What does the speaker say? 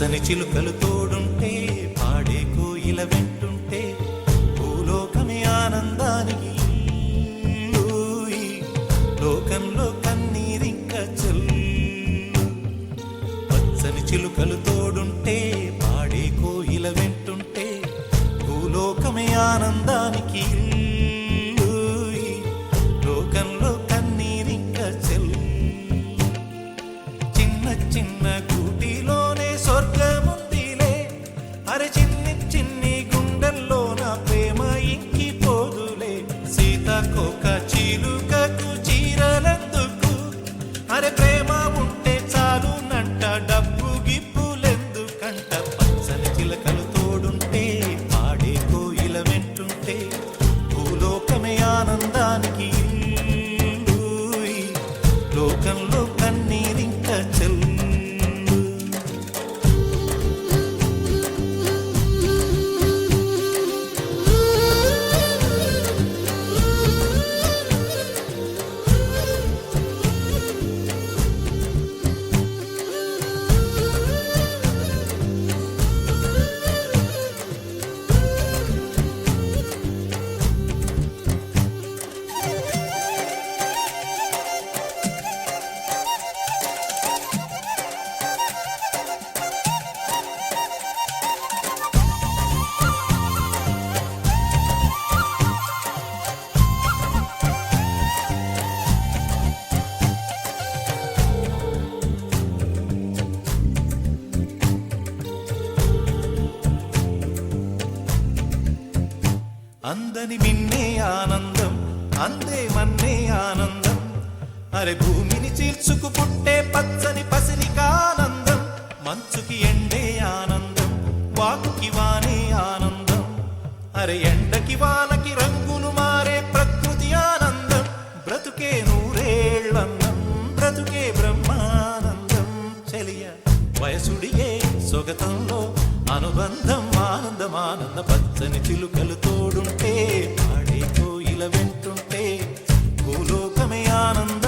పచ్చని చిలుకలు తోడుంటే పాడే కోయిల వెంటుంటే భూలోకమే ఆనందానికి లోకంలో కన్నీరింక చెల్లు. పచ్చని చిలుకలు తోడుంటే పాడే కోయిల వెంటుంటే భూలోకమే ఆనందానికి లోకంలో కన్నీరింక చెల్లు. చిన్న చిన్న గూటిలోనే స్వర్గముందిలే, అరే చిన్ని చిన్ని గుండెల్లో నా ప్రేమ ఇంకిపోదులే. సీతాకోక చిలుకకు చీరలెందుకు, అరే ప్రేమ ఉంటే చాలునంట, డబ్బు గిప్పులెందుకంట. పచ్చని చిలకలు తోడుంటే పాడే కోయిల వెంటుంటే భూలోకమే ఆనందానికి లోకంలో కన్నీరింక చెల్లు. అందని మిన్నే ఆనందం, అందే మన్నే ఆనందం, అరే భూమిని చీల్చుకు పుట్టే పచ్చని పసిరికానందం. మంచుకి ఎండే ఆనందం, వాకుకి వానే ఆనందం, అరే ఎండకి వానకి రంగులు మారే ప్రకృతి ఆనందం. బ్రతుకే నూరేళ్ళన్నం, బ్రతుకే బ్రహ్మానందం. చెలియ వయసుడిగే సొగతంలో అనుబంధం ఆనందం ఆనంద. పచ్చని చిలుకలు తోడుంటే పాడే కోయిల వెంటుంటే భూలోకమే ఆనందం.